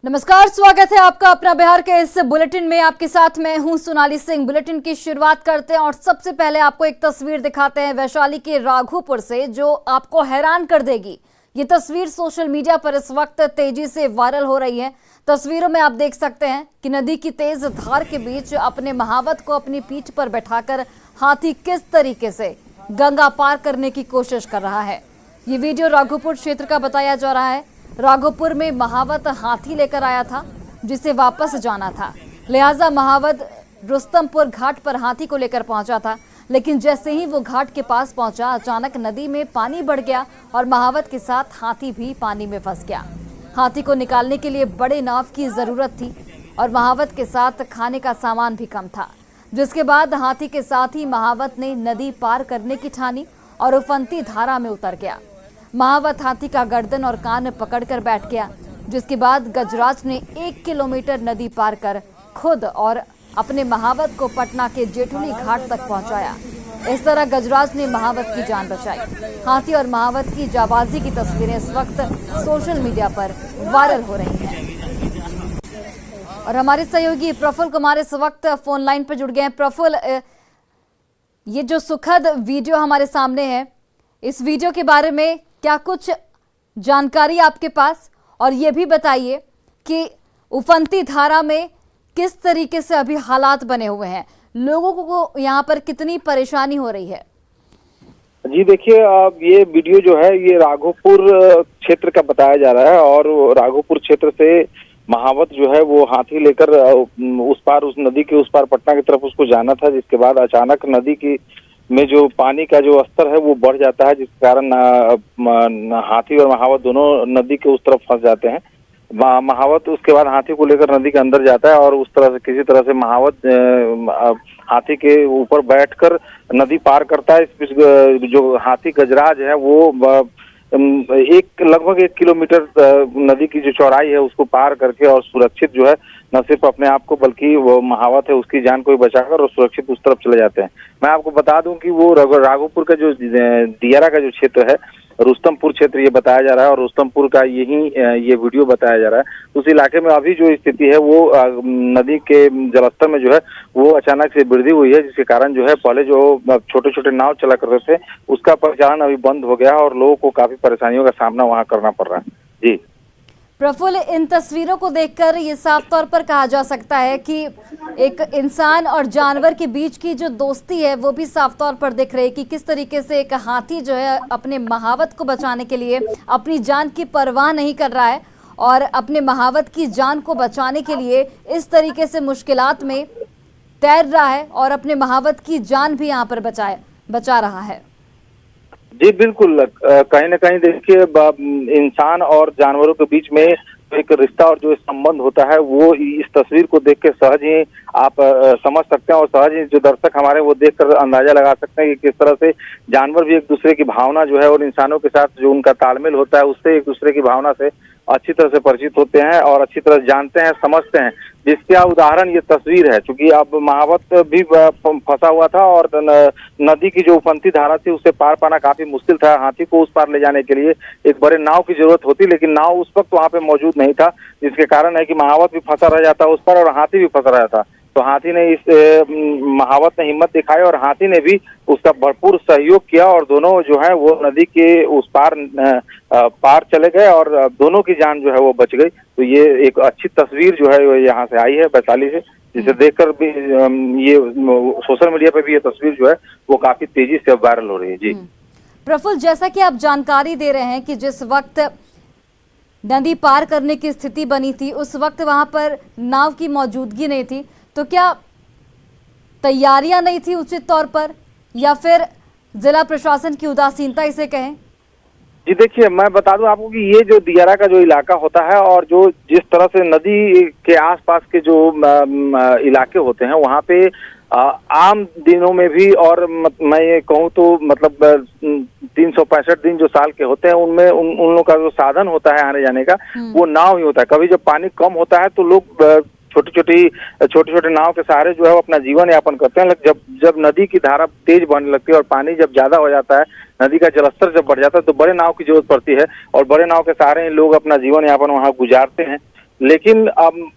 नमस्कार, स्वागत है आपका अपना बिहार के इस बुलेटिन में। आपके साथ मैं हूं सोनाली सिंह। बुलेटिन की शुरुआत करते हैं और सबसे पहले आपको एक तस्वीर दिखाते हैं वैशाली के राघोपुर से, जो आपको हैरान कर देगी। ये तस्वीर सोशल मीडिया पर इस वक्त तेजी से वायरल हो रही है। तस्वीरों में आप देख सकते हैं कि नदी की तेज धार के बीच अपने महावत को अपनी पीठ पर बैठाकर हाथी किस तरीके से गंगा पार करने की कोशिश कर रहा है। ये वीडियो राघोपुर क्षेत्र का बताया जा रहा है। राघोपुर में महावत हाथी लेकर आया था जिसे वापस जाना था, लिहाजा महावत रुस्तमपुर घाट पर हाथी को लेकर पहुंचा था। लेकिन जैसे ही वो घाट के पास पहुंचा, अचानक नदी में पानी बढ़ गया और महावत के साथ हाथी भी पानी में फंस गया। हाथी को निकालने के लिए बड़े नाव की जरूरत थी और महावत के साथ खाने का सामान भी कम था, जिसके बाद हाथी के साथ ही महावत ने नदी पार करने की ठानी और उफनती धारा में उतर गया। महावत हाथी का गर्दन और कान पकड़कर बैठ गया, जिसके बाद गजराज ने 1 किलोमीटर नदी पार कर खुद और अपने महावत को पटना के जेठुली घाट तक पहुंचाया। इस तरह गजराज ने महावत की जान बचाई। हाथी और महावत की जाबाजी की तस्वीरें इस वक्त सोशल मीडिया पर वायरल हो रही हैं। और हमारे सहयोगी प्रफुल्ल कुमार इस वक्त फोन लाइन पर जुड़ गए हैं। प्रफुल्ल, ये जो सुखद वीडियो हमारे सामने है, इस वीडियो के बारे में क्या कुछ जानकारी आपके पास, और ये भी बताइए कि उफनती धारा में किस तरीके से अभी हालात बने हुए हैं, लोगों को यहाँ पर कितनी परेशानी हो रही है? जी देखिए, अब ये वीडियो जो है ये राघोपुर क्षेत्र का बताया जा रहा है और राघोपुर क्षेत्र से महावत जो है वो हाथी लेकर उस पार, उस नदी के उस पार पटना की तरफ उसको जाना था, जिसके बाद अचानक नदी की में जो पानी का जो स्तर है वो बढ़ जाता है, जिसके कारण हाथी और महावत दोनों नदी के उस तरफ फंस जाते हैं। महावत उसके बाद हाथी को लेकर नदी के अंदर जाता है और उस तरह से किसी तरह से महावत हाथी के ऊपर बैठकर नदी पार करता है। जो हाथी गजराज है वो लगभग 1 किलोमीटर नदी की जो चौड़ाई है उसको पार करके और सुरक्षित जो है न सिर्फ अपने आप को बल्कि वो महावत है उसकी जान को भी बचाकर और सुरक्षित उस तरफ चले जाते हैं। मैं आपको बता दूं कि वो राघोपुर का जो दियारा का जो क्षेत्र है, रुस्तमपुर क्षेत्र ये बताया जा रहा है और रुस्तमपुर का ये वीडियो बताया जा रहा है। उस इलाके में अभी जो स्थिति है वो नदी के जलस्तर में जो है वो अचानक से वृद्धि हुई है, जिसके कारण जो है पहले जो छोटे छोटे नाव चला करते थे उसका परिचालन अभी बंद हो गया और लोगों को काफी परेशानियों का सामना वहाँ करना पड़ रहा है। जी प्रफुल्ल, इन तस्वीरों को देखकर ये साफ तौर पर कहा जा सकता है कि एक इंसान और जानवर के बीच की जो दोस्ती है वो भी साफ तौर पर दिख रही है कि किस तरीके से एक हाथी जो है अपने महावत को बचाने के लिए अपनी जान की परवाह नहीं कर रहा है और अपने महावत की जान को बचाने के लिए इस तरीके से मुश्किलात में तैर रहा है और अपने महावत की जान भी यहाँ पर बचा रहा है। जी बिल्कुल, कहीं ना कहीं देखिए इंसान और जानवरों के बीच में एक रिश्ता और जो संबंध होता है वो इस तस्वीर को देख के सहज ही आप समझ सकते हैं और सहज ही जो दर्शक हमारे वो देखकर अंदाजा लगा सकते हैं कि किस तरह से जानवर भी एक दूसरे की भावना जो है और इंसानों के साथ जो उनका तालमेल होता है उससे एक दूसरे की भावना से अच्छी तरह से परिचित होते हैं और अच्छी तरह जानते हैं, समझते हैं। जिसका उदाहरण ये तस्वीर है, क्योंकि अब महावत भी फंसा हुआ था और नदी की जो उफनती धारा थी उसे पार पाना काफी मुश्किल था। हाथी को उस पार ले जाने के लिए एक बड़े नाव की जरूरत होती, लेकिन नाव उस वक्त वहाँ पे मौजूद नहीं था, जिसके कारण है कि महावत भी फंसा रह जाता उस पर और हाथी भी फंसा रहा था। तो हाथी ने महावत ने हिम्मत दिखाई और हाथी ने भी उसका भरपूर सहयोग किया और दोनों जो है वो नदी के उस पार चले गए और दोनों की जान जो है वो बच गई। तो ये एक अच्छी तस्वीर जो है वो यहाँ से आई है वैशाली से, जिसे देखकर भी ये सोशल मीडिया पे भी ये तस्वीर जो है वो काफी तेजी से वायरल हो रही है। जी प्रफुल्ल, जैसा कि आप जानकारी दे रहे हैं कि जिस वक्त नदी पार करने की स्थिति बनी थी उस वक्त वहां पर नाव की मौजूदगी नहीं थी, तो क्या तैयारियां नहीं थी उचित तौर पर या फिर जिला प्रशासन की उदासीनता इसे कहें? जी देखिए, मैं बता दूं आपको कि ये जो दियारा का जो इलाका होता है और जो जिस तरह से नदी के आसपास के जो इलाके होते हैं वहाँ पे आम दिनों में भी और मैं ये कहूँ तो मतलब 365 दिन जो साल के होते हैं उनमें उन लोगों का जो साधन होता है आने जाने का वो नाव ही होता है। कभी जब पानी कम होता है तो लोग छोटे छोटे नाव के सहारे जो है वो अपना जीवन यापन करते हैं। जब नदी की धारा तेज बहने लगती है और पानी जब ज्यादा हो जाता है, नदी का जलस्तर जब बढ़ जाता है तो बड़े नाव की जरूरत पड़ती है और बड़े नाव के सहारे लोग अपना जीवन यापन वहाँ गुजारते हैं। लेकिन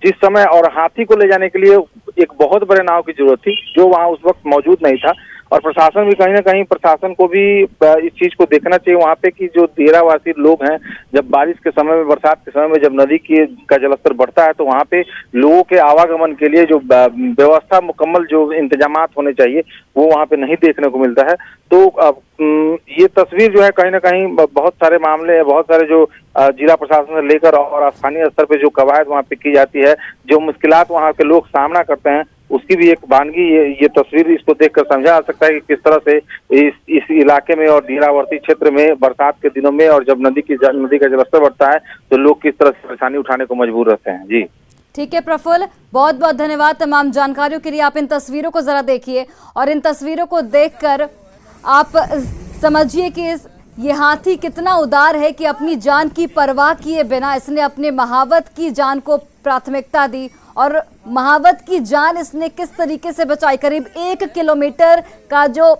जिस समय और हाथी को ले जाने के लिए एक बहुत बड़े नाव की जरूरत थी, जो वहां उस वक्त मौजूद नहीं था। और प्रशासन भी कहीं ना कहीं, प्रशासन को भी इस चीज को देखना चाहिए वहां पे कि जो देरावासी लोग हैं, जब बारिश के समय में, बरसात के समय में जब नदी का जलस्तर बढ़ता है तो वहां पे लोगों के आवागमन के लिए जो व्यवस्था, मुकम्मल जो इंतजामात होने चाहिए, वो वहां पे नहीं देखने को मिलता है। तो ये तस्वीर जो है कहीं ना कहीं बहुत सारे मामले, बहुत सारे जो जिला प्रशासन से लेकर और स्थानीय स्तर पे जो कवायद वहाँ पे की जाती है, जो मुश्किलात वहाँ के लोग सामना करते हैं, उसकी भी एक वानगी ये तस्वीर, इसको देखकर समझा जा सकता है कि किस तरह से इस इलाके में और दीरावर्ती क्षेत्र में बरसात के दिनों में और जब नदी का जलस्तर बढ़ता है तो लोग किस तरह से परेशानी उठाने को मजबूर रहते हैं। जी ठीक है प्रफुल्ल, बहुत बहुत धन्यवाद तमाम जानकारियों के लिए। आप इन तस्वीरों को जरा देखिए और इन तस्वीरों को देखकर आप समझिए कि ये हाथी कितना उदार है कि अपनी जान की परवाह किए बिना इसने अपने महावत की जान को प्राथमिकता दी और महावत की जान इसने किस तरीके से बचाई। करीब 1 किलोमीटर का जो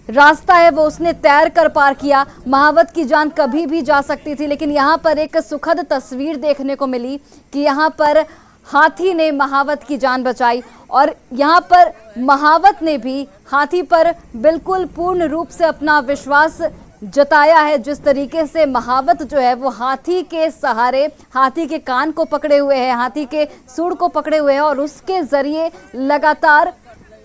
रास्ता है वो उसने तैर कर पार किया। महावत की जान कभी भी जा सकती थी, लेकिन यहाँ पर एक सुखद तस्वीर देखने को मिली कि यहाँ पर हाथी ने महावत की जान बचाई और यहाँ पर महावत ने भी हाथी पर बिल्कुल पूर्ण रूप से अपना विश्वास जताया है। जिस तरीके से महावत जो है वो हाथी के सहारे, हाथी के कान को पकड़े हुए है, हाथी के सूंड को पकड़े हुए है और उसके जरिए लगातार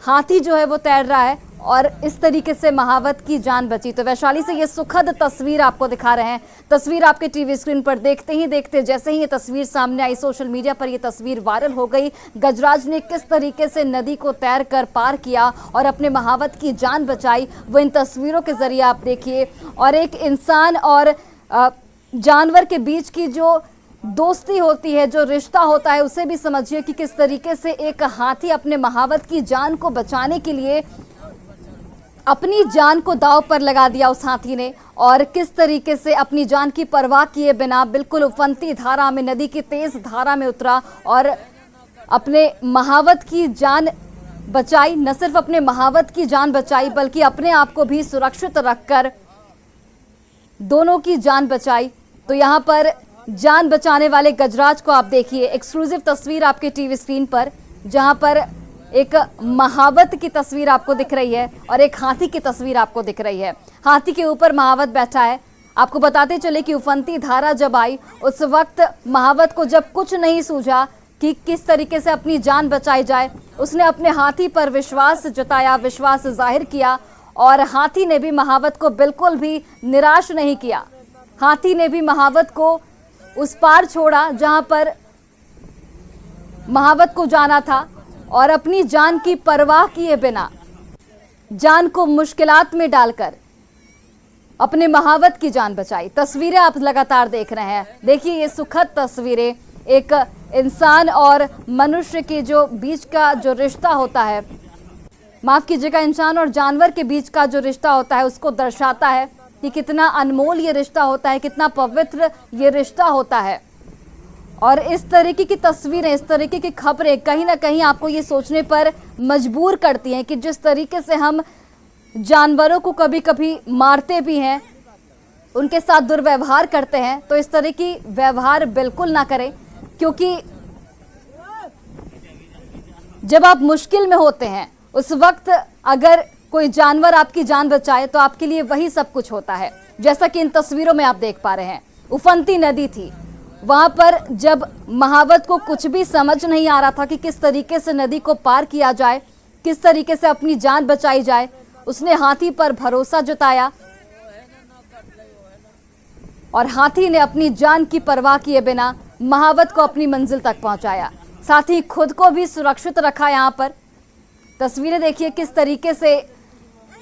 हाथी जो है वो तैर रहा है और इस तरीके से महावत की जान बची। तो वैशाली से ये सुखद तस्वीर आपको दिखा रहे हैं। तस्वीर आपके टीवी स्क्रीन पर देखते ही देखते जैसे ही ये तस्वीर सामने आई, सोशल मीडिया पर ये तस्वीर वायरल हो गई। गजराज ने किस तरीके से नदी को तैर कर पार किया और अपने महावत की जान बचाई, वो इन तस्वीरों के जरिए आप देखिए। और एक इंसान और जानवर के बीच की जो दोस्ती होती है, जो रिश्ता होता है, उसे भी समझिए कि किस तरीके से एक हाथी अपने महावत की जान को बचाने के लिए अपनी जान को दांव पर लगा दिया उस हाथी ने और किस तरीके से अपनी जान की परवाह किए बिना बिल्कुल उफनती धारा में, नदी की तेज धारा में उतरा और अपने महावत की जान बचाई। न सिर्फ अपने महावत की जान बचाई बल्कि अपने आप को भी सुरक्षित रखकर दोनों की जान बचाई। तो यहाँ पर जान बचाने वाले गजराज को आप देखिए, एक्सक्लूसिव तस्वीर आपके टीवी स्क्रीन पर, जहां पर एक महावत की तस्वीर आपको दिख रही है और एक हाथी की तस्वीर आपको दिख रही है। हाथी के ऊपर महावत बैठा है। आपको बताते चले कि उफनती धारा जब आई उस वक्त महावत को जब कुछ नहीं सूझा कि किस तरीके से अपनी जान बचाई जाए, उसने अपने हाथी पर विश्वास जताया, विश्वास जाहिर किया और हाथी ने भी महावत को बिल्कुल भी निराश नहीं किया। हाथी ने भी महावत को उस पार छोड़ा जहां पर महावत को जाना था और अपनी जान की परवाह किए बिना, जान को मुश्किलात में डालकर अपने महावत की जान बचाई। तस्वीरें आप लगातार देख रहे हैं। देखिए ये सुखद तस्वीरें, एक इंसान और मनुष्य के जो बीच का जो रिश्ता होता है, माफ कीजिएगा, इंसान और जानवर के बीच का जो रिश्ता होता है उसको दर्शाता है कि कितना अनमोल ये रिश्ता होता है, कितना पवित्र ये रिश्ता होता है। और इस तरीके की तस्वीरें, इस तरीके की खबरें कहीं ना कहीं आपको ये सोचने पर मजबूर करती हैं कि जिस तरीके से हम जानवरों को कभी कभी मारते भी हैं, उनके साथ दुर्व्यवहार करते हैं, तो इस तरह की व्यवहार बिल्कुल ना करें, क्योंकि जब आप मुश्किल में होते हैं उस वक्त अगर कोई जानवर आपकी जान बचाए तो आपके लिए वही सब कुछ होता है। जैसा कि इन तस्वीरों में आप देख पा रहे हैं, उफनती नदी थी, वहां पर जब महावत को कुछ भी समझ नहीं आ रहा था कि किस तरीके से नदी को पार किया जाए, किस तरीके से अपनी जान बचाई जाए, उसने हाथी पर भरोसा जताया और हाथी ने अपनी जान की परवाह किए बिना महावत को अपनी मंजिल तक पहुंचाया, साथ ही खुद को भी सुरक्षित रखा। यहाँ पर तस्वीरें देखिए किस तरीके से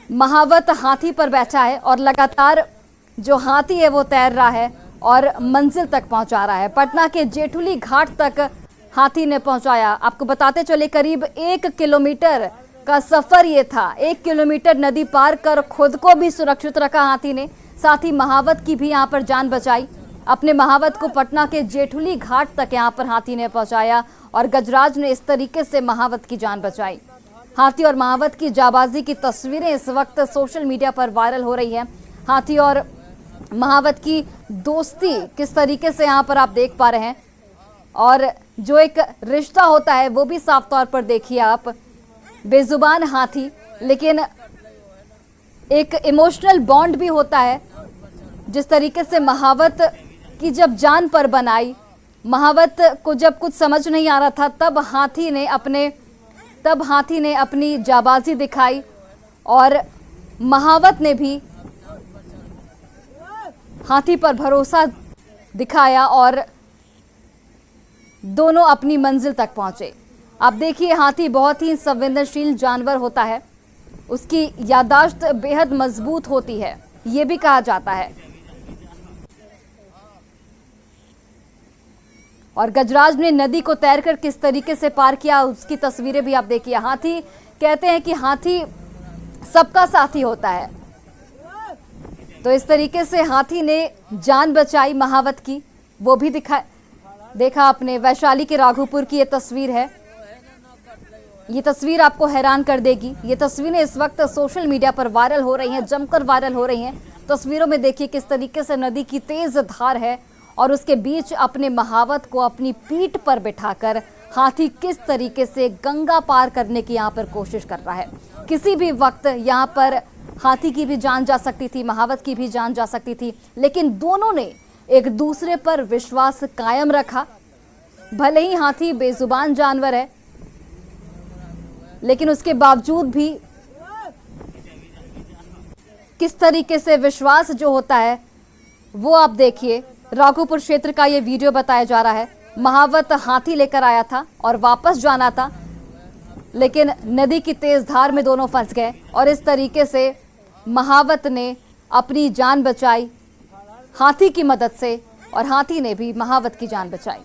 महावत हाथी पर बैठा है और लगातार जो हाथी है वो तैर रहा है और मंजिल तक पहुंचा रहा है। पटना के जेठुली घाट तक हाथी ने पहुंचाया। आपको बताते चले करीब 1 किलोमीटर का सफर ये था। 1 किलोमीटर नदी पार कर खुद को भी सुरक्षित रखा हाथी ने, साथ ही महावत की भी यहाँ पर जान बचाई। अपने महावत को पटना के जेठुली घाट तक यहाँ पर हाथी ने पहुंचाया और गजराज ने इस तरीके से महावत की जान बचाई। हाथी और महावत की जाबाजी की तस्वीरें इस वक्त सोशल मीडिया पर वायरल हो रही है। हाथी और महावत की दोस्ती किस तरीके से यहाँ पर आप देख पा रहे हैं और जो एक रिश्ता होता है वो भी साफ तौर पर देखिए आप, बेजुबान हाथी, लेकिन एक इमोशनल बॉन्ड भी होता है। जिस तरीके से महावत की जब जान पर बनाई, महावत को जब कुछ समझ नहीं आ रहा था, तब हाथी ने अपनी जाबाजी दिखाई और महावत ने भी हाथी पर भरोसा दिखाया और दोनों अपनी मंजिल तक पहुंचे। आप देखिए, हाथी बहुत ही संवेदनशील जानवर होता है, उसकी याददाश्त बेहद मजबूत होती है, ये भी कहा जाता है। और गजराज ने नदी को तैरकर किस तरीके से पार किया, उसकी तस्वीरें भी आप देखिए। हाथी, कहते हैं कि हाथी सबका साथी होता है, तो इस तरीके से हाथी ने जान बचाई महावत की, वो भी देखा आपने। वैशाली के राघोपुर की ये तस्वीर है, ये तस्वीर आपको हैरान कर देगी। ये तस्वीरें इस वक्त सोशल मीडिया पर वायरल हो रही हैं, जमकर वायरल हो रही हैं। तस्वीरों में देखिए किस तरीके से नदी की तेज धार है और उसके बीच अपने महावत को अपनी पीठ पर बिठाकर हाथी किस तरीके से गंगा पार करने की यहाँ पर कोशिश कर रहा है। किसी भी वक्त यहाँ पर हाथी की भी जान जा सकती थी, महावत की भी जान जा सकती थी, लेकिन दोनों ने एक दूसरे पर विश्वास कायम रखा। भले ही हाथी बेजुबान जानवर है, लेकिन उसके बावजूद भी किस तरीके से विश्वास जो होता है वो आप देखिए। राघोपुर क्षेत्र का ये वीडियो बताया जा रहा है। महावत हाथी लेकर आया था और वापस जाना था, लेकिन नदी की तेज धार में दोनों फंस गए और इस तरीके से महावत ने अपनी जान बचाई हाथी की मदद से और हाथी ने भी महावत की जान बचाई।